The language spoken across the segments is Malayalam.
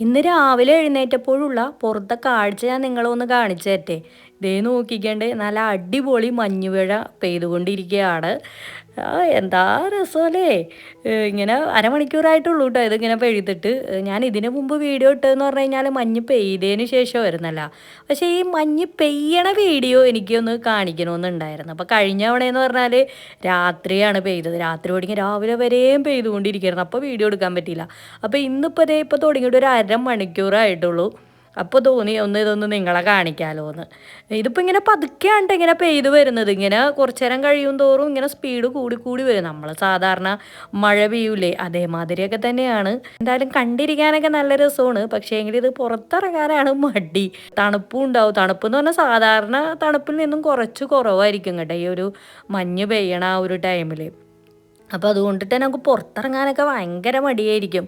ഇന്ന് രാവിലെ എഴുന്നേറ്റപ്പോഴുള്ള പുറത്തെ കാഴ്ച ഞാൻ നിങ്ങളൊന്ന് കാണിച്ചു തരട്ടെ. ദേ നോക്കിക്കണ്ടേ, നല്ല അടിപൊളി മഞ്ഞുമഴ പെയ്തുകൊണ്ടിരിക്കുകയാണ്. എന്താ രസമല്ലേ. ഇങ്ങനെ അരമണിക്കൂറായിട്ടുള്ളൂ കേട്ടോ ഇതിങ്ങനെ പെയ്തിട്ട്. ഞാൻ ഇതിന് മുമ്പ് വീഡിയോ ഇട്ടതെന്ന് പറഞ്ഞു കഴിഞ്ഞാൽ മഞ്ഞ് പെയ്തതിന് ശേഷം വരുന്നല്ല. പക്ഷേ ഈ മഞ്ഞ് പെയ്യണ വീഡിയോ എനിക്കൊന്ന് കാണിക്കണമെന്നുണ്ടായിരുന്നു. അപ്പോൾ കഴിഞ്ഞ തവണയെന്ന് പറഞ്ഞാൽ രാത്രിയാണ് പെയ്തത്. രാത്രി തുടങ്ങി രാവിലെ വരെയും പെയ്തുകൊണ്ടിരിക്കുകയായിരുന്നു. അപ്പോൾ വീഡിയോ എടുക്കാൻ പറ്റിയില്ല. അപ്പോൾ ഇപ്പോൾ തുടങ്ങിയിട്ട് ഒരു അരമണിക്കൂറായിട്ടുള്ളൂ. അപ്പോൾ തോന്നി ഇതൊന്ന് നിങ്ങളെ കാണിക്കാമല്ലോ എന്ന്. ഇതിപ്പോൾ ഇങ്ങനെ പതുക്കെയാണ് ഇങ്ങനെ പെയ്ത് വരുന്നത്. ഇങ്ങനെ കുറച്ചു നേരം കഴിയും തോറും ഇങ്ങനെ സ്പീഡ് കൂടി കൂടി വരും. നമ്മൾ സാധാരണ മഴ പെയ്യൂലേ അതേമാതിരിയൊക്കെ തന്നെയാണ്. എന്തായാലും കണ്ടിരിക്കാനൊക്കെ നല്ല രസമാണ്. പക്ഷേ എങ്കിൽ ഇത് പുറത്തിറങ്ങാനാണ് മടി. തണുപ്പും ഉണ്ടാവും. തണുപ്പ് എന്ന് പറഞ്ഞാൽ സാധാരണ തണുപ്പിൽ നിന്നും കുറച്ച് കുറവായിരിക്കും കേട്ടോ ഈ ഒരു മഞ്ഞ് പെയ്യണ ആ ഒരു ടൈമിൽ. അപ്പോൾ അതുകൊണ്ടിട്ട് തന്നെ നമുക്ക് പുറത്തിറങ്ങാനൊക്കെ ഭയങ്കര മടിയായിരിക്കും.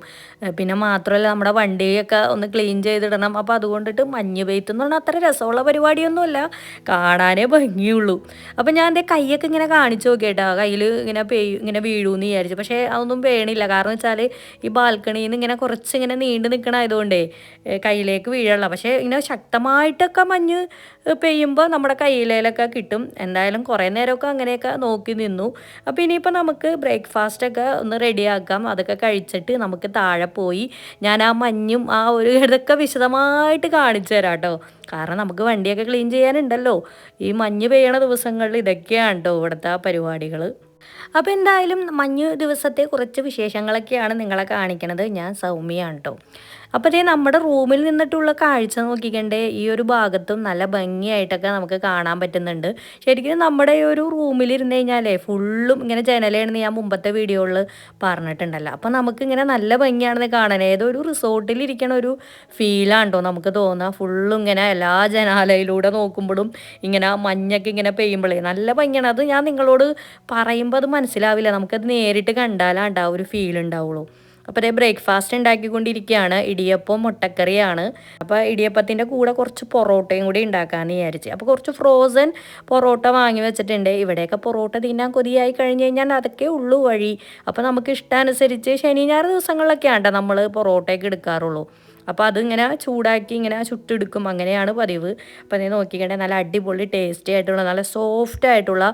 പിന്നെ മാത്രമല്ല നമ്മുടെ വണ്ടിയൊക്കെ ഒന്ന് ക്ലീൻ ചെയ്തിടണം. അപ്പോൾ അതുകൊണ്ടിട്ട് മഞ്ഞ് പെയ്ത്തെന്ന് പറഞ്ഞാൽ അത്ര രസമുള്ള പരിപാടിയൊന്നുമല്ല, കാണാനേ ഭംഗിയുള്ളൂ. അപ്പോൾ ഞാൻ എൻ്റെ കൈയൊക്കെ ഇങ്ങനെ കാണിച്ചു നോക്കിയിട്ടാ, കയ്യിൽ ഇങ്ങനെ വീഴൂന്ന് വിചാരിച്ചു. പക്ഷേ അതൊന്നും വീണില്ല. കാരണം വെച്ചാൽ ഈ ബാൽക്കണിയിൽ നിന്ന് ഇങ്ങനെ കുറച്ച് ഇങ്ങനെ നീണ്ടു നിൽക്കണമായതുകൊണ്ടേ കയ്യിലേക്ക് വീഴല്ല. പക്ഷേ ഇങ്ങനെ ശക്തമായിട്ടൊക്കെ മഞ്ഞ് പെയ്യുമ്പോൾ നമ്മുടെ കയ്യിലൊക്കെ കിട്ടും. എന്തായാലും കുറേ നേരമൊക്കെ അങ്ങനെയൊക്കെ നോക്കി നിന്നു. അപ്പോൾ ഇനിയിപ്പോൾ നമുക്ക് ബ്രേക്ക്ഫാസ്റ്റൊക്കെ ഒന്ന് റെഡിയാക്കാം. അതൊക്കെ കഴിച്ചിട്ട് നമുക്ക് താഴെ പോയി ഞാൻ ആ മഞ്ഞും ആ ഒരു ഇതൊക്കെ വിശദമായിട്ട് കാണിച്ചു തരാം കേട്ടോ. കാരണം നമുക്ക് വണ്ടിയൊക്കെ ക്ലീൻ ചെയ്യാനുണ്ടല്ലോ. ഈ മഞ്ഞ് പെയ്യണ ദിവസങ്ങളിൽ ഇതൊക്കെയാണ് കേട്ടോ ഇവിടുത്തെ പരിപാടികൾ. അപ്പോൾ എന്തായാലും മഞ്ഞ് ദിവസത്തെ കുറച്ച് വിശേഷങ്ങളൊക്കെയാണ് നിങ്ങളെ കാണിക്കണത്. ഞാൻ സൗമ്യയാണ് കേട്ടോ. അപ്പോൾ ഇതേ നമ്മുടെ റൂമിൽ നിന്നിട്ടുള്ള കാഴ്ച നോക്കിക്കണ്ടേ, ഈ ഒരു ഭാഗത്തും നല്ല ഭംഗിയായിട്ടൊക്കെ നമുക്ക് കാണാൻ പറ്റുന്നുണ്ട്. ശരിക്കും നമ്മുടെ ഈ ഒരു റൂമിലിരുന്ന് കഴിഞ്ഞാലേ ഫുള്ളും ഇങ്ങനെ ജനലാണെന്ന് ഞാൻ മുമ്പത്തെ വീഡിയോയിൽ പറഞ്ഞിട്ടുണ്ടല്ലോ. അപ്പോൾ നമുക്കിങ്ങനെ നല്ല ഭംഗിയാണെന്ന് കാണാൻ ഏതോ ഒരു റിസോർട്ടിലിരിക്കണ ഒരു ഫീലാണ് കേട്ടോ നമുക്ക് തോന്നുക. ഫുള്ളും ഇങ്ങനെ എല്ലാ ജനാലയിലൂടെ നോക്കുമ്പോഴും ഇങ്ങനെ മഞ്ഞൊക്കെ ഇങ്ങനെ പെയ്യുമ്പോഴേ നല്ല ഭംഗിയാണ്. അത് ഞാൻ നിങ്ങളോട് പറയുമ്പോൾ അത് മനസ്സിലാവില്ല, നമുക്കത് നേരിട്ട് കണ്ടാലാണ്ട് ആ ഒരു ഫീൽ ഉണ്ടാവുള്ളൂ. അപ്പോൾ അതേ ബ്രേക്ക്ഫാസ്റ്റ് ഉണ്ടാക്കിക്കൊണ്ടിരിക്കുകയാണ്. ഇടിയപ്പവും മുട്ടക്കറിയാണ്. അപ്പോൾ ഇടിയപ്പത്തിൻ്റെ കൂടെ കുറച്ച് പൊറോട്ടയും കൂടി ഉണ്ടാക്കാമെന്ന് വിചാരിച്ച്. അപ്പോൾ കുറച്ച് ഫ്രോസൺ പൊറോട്ട വാങ്ങി വെച്ചിട്ടുണ്ട്. ഇവിടെയൊക്കെ പൊറോട്ട തിന്നാൻ കൊതിയായി കഴിഞ്ഞ് കഴിഞ്ഞാൽ അതൊക്കെ ഉള്ളൂ വഴി. അപ്പോൾ നമുക്ക് ഇഷ്ടാനുസരിച്ച് ശനി ഞായർ ദിവസങ്ങളിലൊക്കെയാണ് നമ്മൾ പൊറോട്ടയൊക്കെ എടുക്കാറുള്ളൂ. അപ്പോൾ അതിങ്ങനെ ചൂടാക്കി ഇങ്ങനെ ചുട്ടെടുക്കും, അങ്ങനെയാണ് പതിവ്. അപ്പോൾ നീ നോക്കിക്കണ്ടേ, നല്ല അടിപൊളി ടേസ്റ്റി ആയിട്ടുള്ള നല്ല സോഫ്റ്റ് ആയിട്ടുള്ള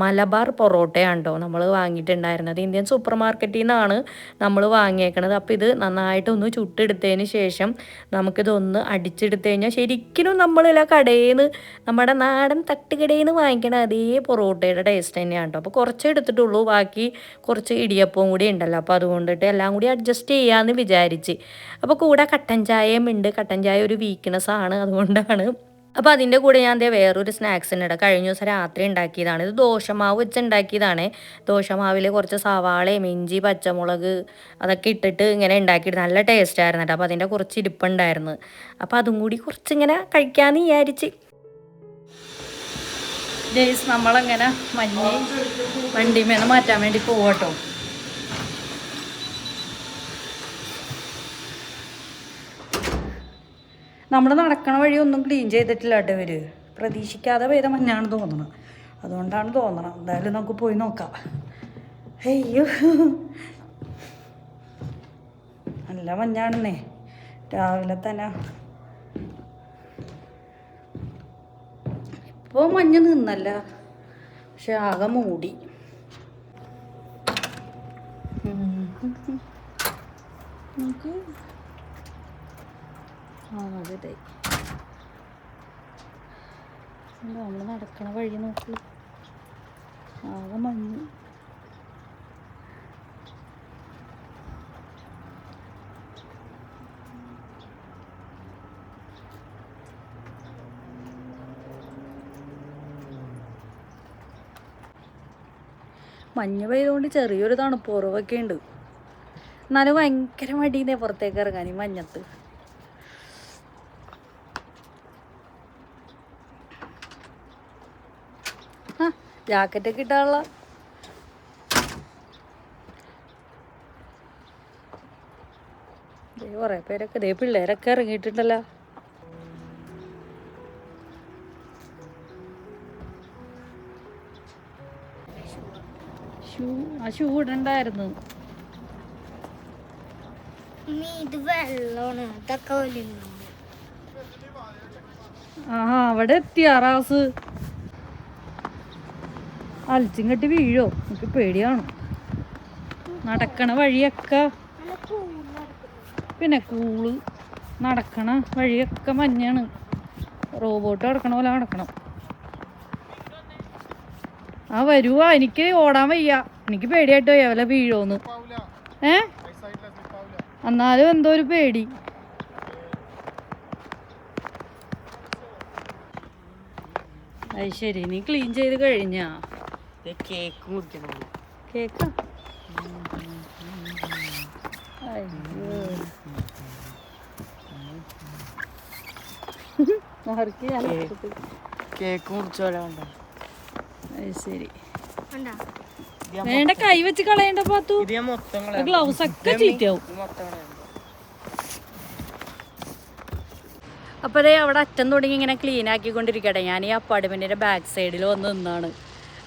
മലബാർ പൊറോട്ടയാണ് കേട്ടോ നമ്മൾ വാങ്ങിയിട്ടുണ്ടായിരുന്നത്. ഇന്ത്യൻ സൂപ്പർ മാർക്കറ്റിൽ നിന്നാണ് നമ്മൾ വാങ്ങിയേക്കണത്. അപ്പോൾ ഇത് നന്നായിട്ടൊന്ന് ചുട്ടെടുത്തതിന് ശേഷം നമുക്കിതൊന്ന് അടിച്ചെടുത്ത് കഴിഞ്ഞാൽ ശരിക്കും നമ്മളില്ല കടയിൽ നിന്ന് നമ്മുടെ നാടൻ തട്ടുകടയിൽ നിന്ന് വാങ്ങിക്കണ അതേ പൊറോട്ടയുടെ ടേസ്റ്റ് തന്നെയാണ് കേട്ടോ. അപ്പോൾ കുറച്ച് എടുത്തിട്ടുള്ളൂ, ബാക്കി കുറച്ച് ഇടിയപ്പവും കൂടി ഉണ്ടല്ലോ. അപ്പോൾ അതുകൊണ്ടിട്ട് എല്ലാം കൂടി അഡ്ജസ്റ്റ് ചെയ്യാമെന്ന് വിചാരിച്ച്. അപ്പോൾ കൂടെ കട്ടൻ ചായയും ഉണ്ട്. കട്ടൻ ചായ ഒരു വീക്ക്നെസ് ആണ്, അതുകൊണ്ടാണ്. അപ്പോൾ അതിൻ്റെ കൂടെ ഞാൻ വേറൊരു സ്നാക്സിന് ഇടാം. കഴിഞ്ഞ ദിവസം രാത്രി ഉണ്ടാക്കിയതാണ്. ഇത് ദോശമാവ് വെച്ച് ഉണ്ടാക്കിയതാണ്. ദോശമാവിൽ കുറച്ച് സവാളയും ഇഞ്ചി പച്ചമുളക് അതൊക്കെ ഇട്ടിട്ട് ഇങ്ങനെ ഉണ്ടാക്കിയിട്ട് നല്ല ടേസ്റ്റായിരുന്നു കേട്ടോ. അപ്പോൾ അതിൻ്റെ കുറച്ച് ഇരിപ്പുണ്ടായിരുന്നു. അപ്പോൾ അതും കൂടി കുറച്ചിങ്ങനെ കഴിക്കാമെന്ന് വിചാരിച്ച്. ജയ്സ് നമ്മളങ്ങനെ മഞ്ഞ് വണ്ടിമേന്ന് മാറ്റാൻ വേണ്ടി പോകട്ടോ. നമ്മൾ നടക്കണ വഴി ഒന്നും ക്ലീൻ ചെയ്തിട്ടില്ല കേട്ടോ ഇവർ. പ്രതീക്ഷിക്കാതെ പെയ്ത മഞ്ഞാണ് തോന്നണം, അതുകൊണ്ടാണ് തോന്നണം. എന്തായാലും നമുക്ക് പോയി നോക്കാം. അയ്യോ നല്ല മഞ്ഞാണെന്നേ, രാവിലെ തന്നെ. ഇപ്പോൾ മഞ്ഞ് നിന്നല്ല, പക്ഷെ ആകെ മൂടി. നമുക്ക് അതെ നമ്മൾ നടക്കണ വഴി നോക്കി ആകെ മഞ്ഞ്. മഞ്ഞ് പെയ്തുകൊണ്ട് ചെറിയൊരു തണുപ്പ് കുറവൊക്കെ ഉണ്ട്. എന്നാലും ഭയങ്കര മടിയുന്നേ പുറത്തേക്ക് ഇറങ്ങാൻ ഈ മഞ്ഞത്ത്. ജാക്കറ്റൊക്കെ ഇട്ടാനുള്ള കുറേ പേരൊക്കെ പിള്ളേരൊക്കെ ഇറങ്ങിയിട്ടുണ്ടല്ലോ. ഷൂ ഇടണ്ടായിരുന്നു. ഇത് വെള്ളമാണ് ഇതൊക്കെ ഒലിഞ്ഞു. ആ അവിടെ എത്തിയ റാസ് അലച്ചും കെട്ടി വീഴോ? എനിക്ക് പേടിയാണ്. നടക്കണ വഴിയൊക്കെ പിന്നെ കൂള്, നടക്കണ വഴിയൊക്കെ മഞ്ഞാണ്. റോബോട്ട് നടക്കണ പോലെ നടക്കണം. ആ വരുവാ, എനിക്ക് ഓടാൻ വയ്യ, എനിക്ക് പേടിയായിട്ട് വയ്യ വല്ല വീഴോന്ന്. എന്നാലും എന്തോ ഒരു പേടി. അത് ശരി, നീ ക്ലീൻ ചെയ്ത് കഴിഞ്ഞാ? കേക്ക് മുറിക്കണം. കേക്കാ? കേക്ക് മുറിച്ചോല. ശരി, വേണ്ട കൈ വെച്ച് കളയണ്ട പാത്തു. ഗ്ലൗസ് ഒക്കെ ചീറ്റാവും. അപ്പോൾ അതേ അവിടെ അറ്റം തുടങ്ങി ഇങ്ങനെ ക്ലീൻ ആക്കിക്കൊണ്ടിരിക്കട്ടെ. ഞാൻ ഈ അപ്പാർട്ട്മെൻറ്റിൻ്റെ ബാക്ക് സൈഡിൽ വന്ന് നിന്നാണ്.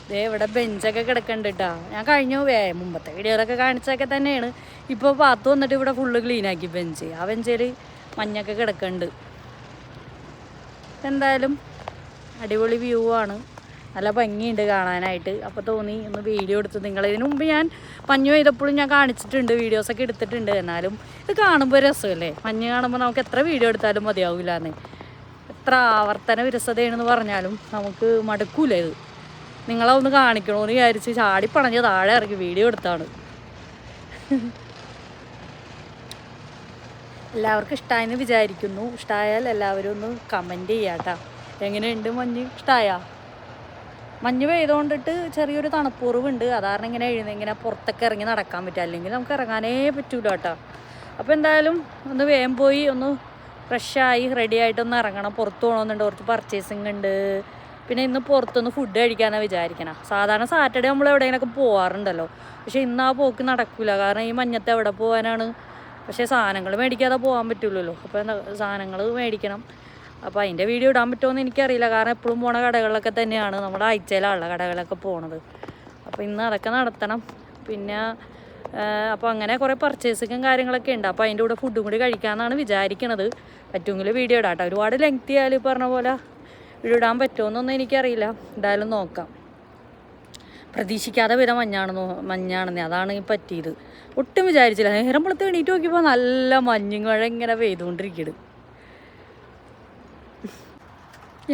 ഇതേ ഇവിടെ ബെഞ്ചൊക്കെ കിടക്കുന്നുണ്ട് കേട്ടോ. ഞാൻ കഴിഞ്ഞു മുമ്പത്തെ വീഡിയോയിലൊക്കെ കാണിച്ചൊക്കെ തന്നെയാണ്. ഇപ്പോൾ പാത്തു വന്നിട്ട് ഇവിടെ ഫുള്ള് ക്ലീൻ ആക്കി ബെഞ്ച്. ആ ബെഞ്ചിൽ മഞ്ഞൊക്കെ കിടക്കുന്നുണ്ട്. എന്തായാലും അടിപൊളി വ്യൂ ആണ്, നല്ല ഭംഗിയുണ്ട് കാണാനായിട്ട്. അപ്പോൾ തോന്നി ഒന്ന് വീഡിയോ എടുത്ത് ഇതിനു മുമ്പ് ഞാൻ മഞ്ഞ് പെയ്തപ്പോഴും ഞാൻ കാണിച്ചിട്ടുണ്ട്, വീഡിയോസൊക്കെ എടുത്തിട്ടുണ്ട്. എന്നാലും ഇത് കാണുമ്പോൾ രസമല്ലേ? മഞ്ഞ് കാണുമ്പോൾ നമുക്ക് എത്ര വീഡിയോ എടുത്താലും മതിയാവില്ലാന്ന്. എത്ര ആവർത്തന വിരസതയാണെന്ന് പറഞ്ഞാലും നമുക്ക് മടുക്കൂല ഇത്. നിങ്ങളെ ഒന്ന് കാണിക്കണമെന്ന് വിചാരിച്ച് ചാടിപ്പണഞ്ഞ് താഴെ ഇറങ്ങി വീഡിയോ എടുത്താണ്. എല്ലാവർക്കും ഇഷ്ടമായെന്ന് വിചാരിക്കുന്നു. ഇഷ്ടമായാൽ എല്ലാവരും ഒന്ന് കമൻറ്റ് ചെയ്യാം കേട്ടോ. എങ്ങനെയുണ്ട് മഞ്ഞ്? ഇഷ്ടമായാ? മഞ്ഞ് പെയ്തുകൊണ്ടിട്ട് ചെറിയൊരു തണുപ്പുറവുണ്ട്. അതാരണം ഇങ്ങനെ പുറത്തൊക്കെ ഇറങ്ങി നടക്കാൻ പറ്റുക, അല്ലെങ്കിൽ നമുക്ക് ഇറങ്ങാനേ പറ്റൂല കേട്ടോ. അപ്പോൾ എന്തായാലും ഒന്ന് വേഗം പോയി ഒന്ന് ഫ്രഷായി റെഡി ആയിട്ടൊന്ന് ഇറങ്ങണം. പുറത്ത് പോകണമെന്നുണ്ട്, കുറച്ച് പർച്ചേസിങ് ഉണ്ട്. പിന്നെ ഇന്ന് പുറത്തൊന്ന് ഫുഡ് കഴിക്കാമെന്നാണ് വിചാരിക്കണം. സാധാരണ സാറ്റർഡേ നമ്മൾ എവിടെയെങ്കിലൊക്കെ പോകാറുണ്ടല്ലോ, പക്ഷേ ഇന്ന് ആ പോക്ക് നടക്കില്ല. കാരണം ഈ മഞ്ഞത്ത് എവിടെ പോകാനാണ്? പക്ഷേ സാധനങ്ങൾ മേടിക്കാതെ പോകാൻ പറ്റില്ലല്ലോ. അപ്പോൾ സാധനങ്ങൾ മേടിക്കണം. അപ്പോൾ അതിൻ്റെ വീഡിയോ ഇടാൻ പറ്റുമോ എനിക്കറിയില്ല. കാരണം എപ്പോഴും പോണ കടകളിലൊക്കെ തന്നെയാണ് നമ്മുടെ ആഴ്ചയിലുള്ള കടകളൊക്കെ പോണത്. അപ്പോൾ ഇന്ന് അതൊക്കെ നടത്തണം. പിന്നെ അപ്പോൾ അങ്ങനെ കുറേ പർച്ചേസിങ്ങും കാര്യങ്ങളൊക്കെ ഉണ്ട്. അപ്പോൾ അതിൻ്റെ കൂടെ ഫുഡും കൂടി കഴിക്കാമെന്നാണ് വിചാരിക്കണത്. പറ്റുമെങ്കിൽ വീഡിയോ ഇടാം കേട്ടോ. ഒരുപാട് ലെങ്തി ആയാലും പറഞ്ഞ പോലെ വീഡിയോ ഇടാൻ പറ്റുമോയെന്നൊന്നും എനിക്കറിയില്ല. എന്തായാലും നോക്കാം. പ്രതീക്ഷിക്കാതെ വിധം മഞ്ഞാണെന്നേ, അതാണ് ഈ പറ്റിയത്. ഒട്ടും വിചാരിച്ചില്ല. നേരം പുറത്ത് എണീറ്റ് നോക്കിയപ്പോൾ നല്ല മഞ്ഞും മഴ ഇങ്ങനെ പെയ്തുകൊണ്ടിരിക്കണ്.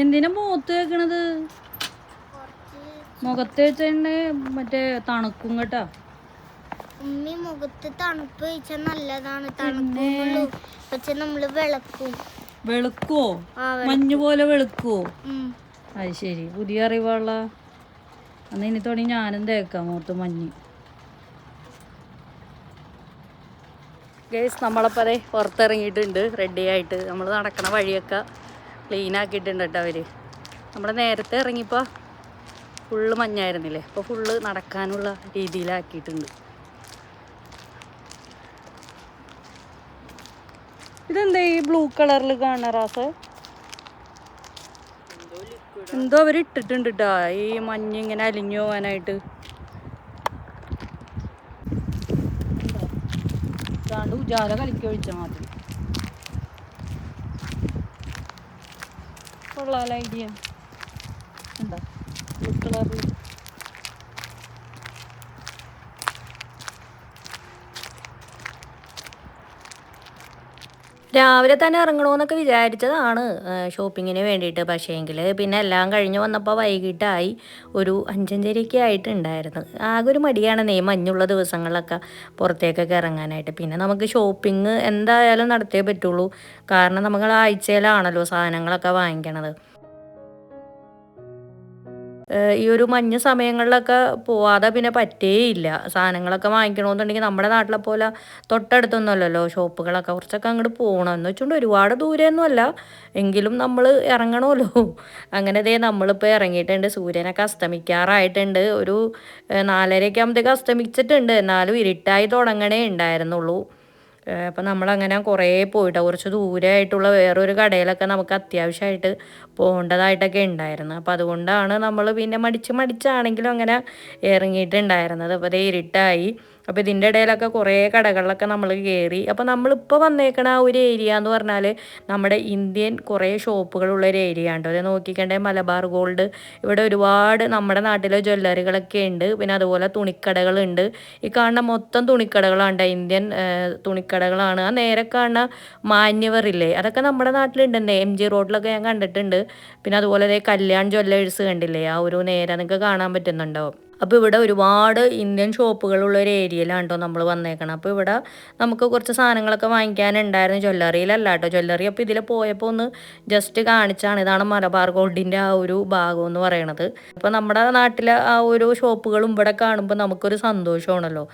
എന്തിനാ മുഖത്ത് വെക്കണത്? മുഖത്ത് വെച്ചെ മറ്റേ തണുക്കും കേട്ടാ. ഉമ്മി മുഖത്ത് തണുപ്പ് വെച്ചാൽ നല്ലതാണ്. തണുപ്പുള്ളൂ പക്ഷെ നമ്മള് വെളുക്കും. വെളുക്കുവോ? മഞ്ഞ് പോലെ വെളുക്കുവോ? അത് ശരി, പുതിയ അറിവുള്ള. അന്ന് ഇനി തുടങ്ങി ഞാനും തേക്കാം മുഖത്ത് മഞ്ഞ്. ഗൈസ്, നമ്മളപ്പോൾ അതെ പുറത്തിറങ്ങിയിട്ടുണ്ട് റെഡി ആയിട്ട്. നമ്മൾ നടക്കണ വഴിയൊക്കെ ക്ലീൻ ആക്കിയിട്ടുണ്ട് കേട്ടോ അവർ. നമ്മൾ നേരത്തെ ഇറങ്ങിയപ്പോൾ ഫുള്ള് മഞ്ഞായിരുന്നില്ലേ, ഇപ്പോൾ ഫുള്ള് നടക്കാനുള്ള രീതിയിലാക്കിയിട്ടുണ്ട്. ഇതെന്താ ഈ ബ്ലൂ കളറിൽ കാണുന്ന റാസ്? എന്തോ അവർ ഇട്ടിട്ടുണ്ട് കേട്ടോ, ഈ മഞ്ഞ് ഇങ്ങനെ അലിഞ്ഞു പോകാനായിട്ട്. ഇതാണ്ട് ഉജാല കളിക്ക് ഒഴിച്ചാൽ മതി. കൊള്ളാല ഐഡിയ. എന്താ ബ്ലൂ കളറിൽ? രാവിലെ തന്നെ ഇറങ്ങണമെന്നൊക്കെ വിചാരിച്ചതാണ് ഷോപ്പിങ്ങിന് വേണ്ടിയിട്ട്. പക്ഷേങ്കിൽ പിന്നെ എല്ലാം കഴിഞ്ഞ് വന്നപ്പോൾ വൈകിട്ടായി. ഒരു 5:30 ആയിട്ടുണ്ടായിരുന്നു. ആകെ ഒരു മടിയാണ് മഞ്ഞുള്ള ദിവസങ്ങളിലൊക്കെ പുറത്തേക്കൊക്കെ ഇറങ്ങാനായിട്ട്. പിന്നെ നമുക്ക് ഷോപ്പിംഗ് എന്തായാലും നടത്തിയേ പറ്റുള്ളൂ. കാരണം നമ്മൾ ആഴ്ചയിലാണല്ലോ സാധനങ്ങളൊക്കെ വാങ്ങിക്കണത്. ഈ ഒരു മഞ്ഞ് സമയങ്ങളിലൊക്കെ പോവാതെ പിന്നെ പറ്റേയില്ല. സാധനങ്ങളൊക്കെ വാങ്ങിക്കണമെന്നുണ്ടെങ്കിൽ നമ്മുടെ നാട്ടിലെ പോലെ തൊട്ടടുത്തൊന്നുമല്ലല്ലോ ഷോപ്പുകളൊക്കെ, കുറച്ചൊക്കെ അങ്ങോട്ട് പോകണം. എന്ന് വെച്ചുകൊണ്ട് ഒരുപാട് ദൂരമൊന്നുമല്ല, എങ്കിലും നമ്മൾ ഇറങ്ങണമല്ലോ. അങ്ങനെ ദേ നമ്മളിപ്പോൾ ഇറങ്ങിയിട്ടുണ്ട്. സൂര്യനൊക്കെ അസ്തമിക്കാറായിട്ടുണ്ട്. ഒരു 4:30 ആകുമ്പോഴത്തേക്ക് അസ്തമിച്ചിട്ടുണ്ട്. എന്നാലും ഇരുട്ടായി തുടങ്ങണേ ഉണ്ടായിരുന്നുള്ളൂ. അപ്പം നമ്മളങ്ങനെ കുറേ പോയിട്ട് കുറച്ച് ദൂരമായിട്ടുള്ള വേറൊരു കടയിലൊക്കെ നമുക്ക് അത്യാവശ്യമായിട്ട് പോകേണ്ടതായിട്ടൊക്കെ ഉണ്ടായിരുന്നു. അപ്പോൾ അതുകൊണ്ടാണ് നമ്മൾ പിന്നെ മടിച്ചാണെങ്കിലും അങ്ങനെ ഇറങ്ങിയിട്ടുണ്ടായിരുന്നത്. അപ്പോൾ അതേ ഇരുട്ടായി. അപ്പോൾ ഇതിൻ്റെ ഇടയിലൊക്കെ കുറേ കടകളിലൊക്കെ നമ്മൾ കയറി. അപ്പോൾ നമ്മളിപ്പോൾ വന്നേക്കണ ആ ഒരു ഏരിയ എന്ന് പറഞ്ഞാൽ നമ്മുടെ ഇന്ത്യൻ കുറേ ഷോപ്പുകളുള്ള ഒരു ഏരിയ ഉണ്ട്. അത് നോക്കിക്കണ്ടേ മലബാർ ഗോൾഡ്, ഇവിടെ ഒരുപാട് നമ്മുടെ നാട്ടിലെ ജ്വല്ലറികളൊക്കെ ഉണ്ട്. പിന്നെ അതുപോലെ തുണിക്കടകളുണ്ട്. ഈ കാണുന്ന മൊത്തം തുണിക്കടകളാണ്, ഇന്ത്യൻ തുണിക്കടകളാണ്. ആ നേരെ കാണുന്ന മാന്യവറില്ലേ, അതൊക്കെ നമ്മുടെ നാട്ടിലുണ്ടെന്നേ, MG റോഡിലൊക്കെ ഞാൻ കണ്ടിട്ടുണ്ട്. പിന്നെ അതുപോലെ കല്യാൺ ജ്വല്ലേഴ്സ് കണ്ടില്ലേ, ആ ഒരു നേരെ നിങ്ങൾക്ക് കാണാൻ പറ്റുന്നുണ്ടോ. അപ്പോൾ ഇവിടെ ഒരുപാട് ഇന്ത്യൻ ഷോപ്പുകളുള്ള ഒരു ഏരിയയിലാണ് കേട്ടോ നമ്മൾ വന്നേക്കണം. അപ്പോൾ ഇവിടെ നമുക്ക് കുറച്ച് സാധനങ്ങളൊക്കെ വാങ്ങിക്കാനുണ്ടായിരുന്നു. ജ്വല്ലറിയിലല്ല കേട്ടോ, ജ്വല്ലറി അപ്പോൾ ഇതിൽ പോയപ്പോൾ ഒന്ന് ജസ്റ്റ് കാണിച്ചാണ്. ഇതാണ് മലബാർ ഗോൾഡിൻ്റെ ആ ഒരു ഭാഗം എന്ന് പറയണത്. അപ്പോൾ നമ്മുടെ നാട്ടിലെ ആ ഒരു ഷോപ്പുകളും ഇവിടെ കാണുമ്പോൾ നമുക്കൊരു സന്തോഷമാണല്ലോ.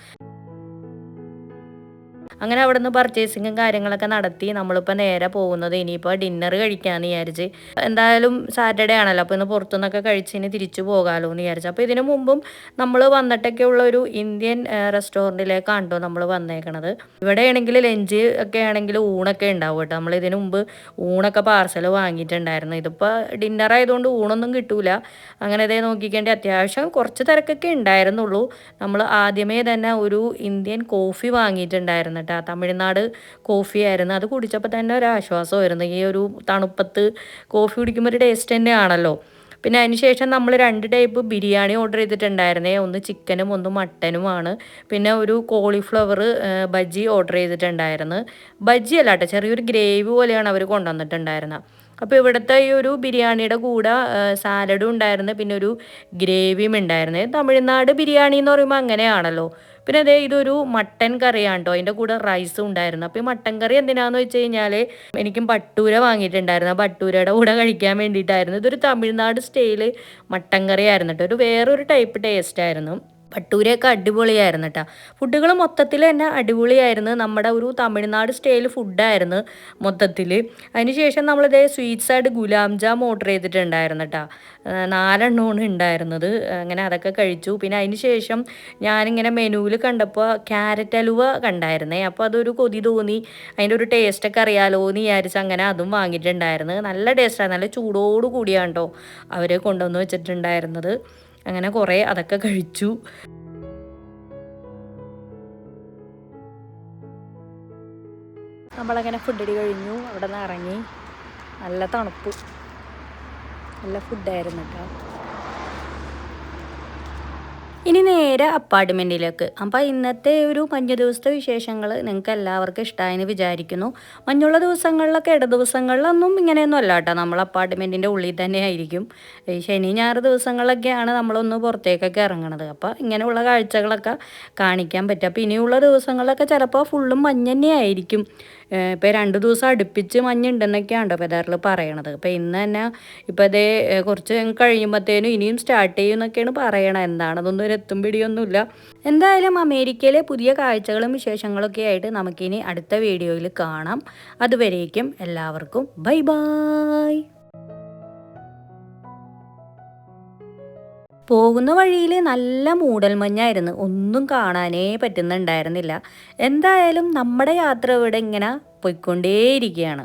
അങ്ങനെ അവിടെ നിന്ന് പർച്ചേസിങ്ങും കാര്യങ്ങളൊക്കെ നടത്തി നമ്മളിപ്പോൾ നേരെ പോകുന്നത് ഇനിയിപ്പോൾ ഡിന്നർ കഴിക്കാമെന്ന് വിചാരിച്ച്. എന്തായാലും സാറ്റർഡേ ആണല്ലോ, അപ്പോൾ ഇന്ന് പുറത്തുനിന്നൊക്കെ കഴിച്ച് ഇനി തിരിച്ചു പോകാമല്ലോ എന്ന് വിചാരിച്ചു. അപ്പോൾ ഇതിനു മുമ്പും നമ്മൾ വന്നിട്ടൊക്കെ ഉള്ള ഒരു ഇന്ത്യൻ റെസ്റ്റോറൻറ്റിലേക്കാണ് കേട്ടോ നമ്മൾ വന്നേക്കണത്. ഇവിടെ ആണെങ്കിൽ ലഞ്ച് ഒക്കെ ആണെങ്കിൽ ഊണൊക്കെ ഉണ്ടാവും കേട്ടോ. നമ്മൾ ഇതിനു മുമ്പ് ഊണൊക്കെ പാർസൽ വാങ്ങിയിട്ടുണ്ടായിരുന്നു. ഇതിപ്പോൾ ഡിന്നർ ആയതുകൊണ്ട് ഊണൊന്നും കിട്ടൂല. അങ്ങനെ ഇതേ നോക്കിക്കേണ്ടി അത്യാവശ്യം കുറച്ച് തിരക്കൊക്കെ ഉണ്ടായിരുന്നുള്ളൂ. നമ്മൾ ആദ്യമേ തന്നെ ഒരു ഇന്ത്യൻ കോഫി വാങ്ങിയിട്ടുണ്ടായിരുന്നു. തമിഴ്നാട് കോഫി ആയിരുന്നു. അത് കുടിച്ചപ്പോൾ തന്നെ ഒരു ആശ്വാസമായിരുന്നു. ഈ ഒരു തണുപ്പത്ത് കോഫി കുടിക്കുമ്പോൾ ഒരു ടേസ്റ്റ് തന്നെയാണല്ലോ. പിന്നെ അതിന് ശേഷം നമ്മൾ 2 ടൈപ്പ് ബിരിയാണി ഓർഡർ ചെയ്തിട്ടുണ്ടായിരുന്നേ, ഒന്ന് ചിക്കനും ഒന്ന് മട്ടനുമാണ്. പിന്നെ ഒരു കോളിഫ്ലവർ ബജ്ജി ഓർഡർ ചെയ്തിട്ടുണ്ടായിരുന്നു. ബജ്ജി അല്ല കേട്ടോ, ചെറിയൊരു ഗ്രേവി പോലെയാണ് അവർ കൊണ്ടുവന്നിട്ടുണ്ടായിരുന്നത്. അപ്പോൾ ഇവിടുത്തെ ഈ ഒരു ബിരിയാണിയുടെ കൂടെ സാലഡും ഉണ്ടായിരുന്നു, പിന്നെ ഒരു ഗ്രേവിയും ഉണ്ടായിരുന്നു. തമിഴ്നാട് ബിരിയാണി എന്ന് പറയുമ്പോൾ അങ്ങനെയാണല്ലോ. പിന്നെ അതേ ഇതൊരു മട്ടൻ കറിയാണ് കേട്ടോ, അതിൻ്റെ കൂടെ റൈസും ഉണ്ടായിരുന്നു. അപ്പോൾ ഈ മട്ടൻ കറി എന്തിനാന്ന് വെച്ച് കഴിഞ്ഞാൽ എനിക്കും ഭട്ടൂര വാങ്ങിയിട്ടുണ്ടായിരുന്നു. ആ ഭട്ടൂരയുടെ കൂടെ കഴിക്കാൻ വേണ്ടിയിട്ടായിരുന്നു. ഇതൊരു തമിഴ്നാട് സ്റ്റൈല് മട്ടൻ കറി ആയിരുന്നു കേട്ടോ, ഒരു വേറൊരു ടൈപ്പ് ടേസ്റ്റ് ആയിരുന്നു. ഭട്ടൂരയൊക്കെ അടിപൊളിയായിരുന്നു കേട്ടോ. ഫുഡുകൾ മൊത്തത്തിൽ തന്നെ അടിപൊളിയായിരുന്നു. നമ്മുടെ ഒരു തമിഴ്നാട് സ്റ്റൈൽ ഫുഡായിരുന്നു മൊത്തത്തിൽ. അതിനുശേഷം നമ്മളിതേ സ്വീറ്റ്സ് ആയിട്ട് ഗുലാം ജാം ഓർഡർ ചെയ്തിട്ടുണ്ടായിരുന്നു കേട്ടോ. 4 എണ്ണമാണ് ഉണ്ടായിരുന്നത്. അങ്ങനെ അതൊക്കെ കഴിച്ചു. പിന്നെ അതിന് ശേഷം ഞാനിങ്ങനെ മെനുവിൽ കണ്ടപ്പോൾ ക്യാരറ്റ് ഹലുവ കണ്ടായിരുന്നേ. അപ്പോൾ അതൊരു കൊതി തോന്നി, അതിൻ്റെ ഒരു ടേസ്റ്റൊക്കെ അറിയാലോ എന്ന് വിചാരിച്ച് അങ്ങനെ അതും വാങ്ങിയിട്ടുണ്ടായിരുന്നു. നല്ല ടേസ്റ്റാണ്, നല്ല ചൂടോട് കൂടിയാണ് കേട്ടോ അവർ കൊണ്ടുവന്ന് വെച്ചിട്ടുണ്ടായിരുന്നത്. അങ്ങനെ കുറേ അതൊക്കെ കഴിച്ചു. നമ്മളങ്ങനെ ഫുഡടി കഴിഞ്ഞു, അവിടെ നിന്ന് ഇറങ്ങി. നല്ല തണുപ്പ്, നല്ല ഫുഡായിരുന്നു കേട്ടോ. ഇനി നേരെ അപ്പാർട്ട്മെൻറ്റിലേക്ക്. അപ്പോൾ ഇന്നത്തെ ഒരു മഞ്ഞു ദിവസത്തെ വിശേഷങ്ങൾ നിങ്ങൾക്ക് എല്ലാവർക്കും ഇഷ്ടമായെന്ന് വിചാരിക്കുന്നു. മഞ്ഞുള്ള ദിവസങ്ങളിലൊക്കെ ഇട ദിവസങ്ങളിലൊന്നും ഇങ്ങനെയൊന്നും അല്ല കേട്ടോ, നമ്മൾ അപ്പാർട്ട്മെൻറ്റിൻ്റെ ഉള്ളിൽ തന്നെ ആയിരിക്കും. ഈ ശനി ഞായർ ദിവസങ്ങളിലൊക്കെയാണ് നമ്മളൊന്ന് പുറത്തേക്കൊക്കെ ഇറങ്ങണത്. അപ്പോൾ ഇങ്ങനെയുള്ള കാഴ്ചകളൊക്കെ കാണിക്കാൻ പറ്റും. അപ്പോൾ ഇനിയുള്ള ദിവസങ്ങളിലൊക്കെ ചിലപ്പോൾ ഫുള്ളും മഞ്ഞ് തന്നെ ആയിരിക്കും. ഇപ്പോൾ 2 ദിവസം അടുപ്പിച്ച് മഞ്ഞുണ്ടെന്നൊക്കെയാണ് വെതറിൽ പറയണത്. അപ്പോൾ ഇന്ന് തന്നെ ഇപ്പോൾ അതേ കുറച്ച് കഴിയുമ്പോഴത്തേനും ഇനിയും സ്റ്റാർട്ട് ചെയ്യും എന്നൊക്കെയാണ് പറയണത്. എന്താണെന്നൊന്നും ഒരു എത്തും പിടിയൊന്നുമില്ല. എന്തായാലും അമേരിക്കയിലെ പുതിയ കാഴ്ചകളും വിശേഷങ്ങളൊക്കെ ആയിട്ട് നമുക്കിനി അടുത്ത വീഡിയോയിൽ കാണാം. അതുവരേക്കും എല്ലാവർക്കും ബൈ ബൈ. പോകുന്ന വഴിയിൽ നല്ല മൂടൽമഞ്ഞായിരുന്നു, ഒന്നും കാണാനേ പറ്റുന്നുണ്ടായിരുന്നില്ല. എന്തായാലും നമ്മുടെ യാത്ര ഇവിടെ ഇങ്ങനെ പോയിക്കൊണ്ടേയിരിക്കുകയാണ്.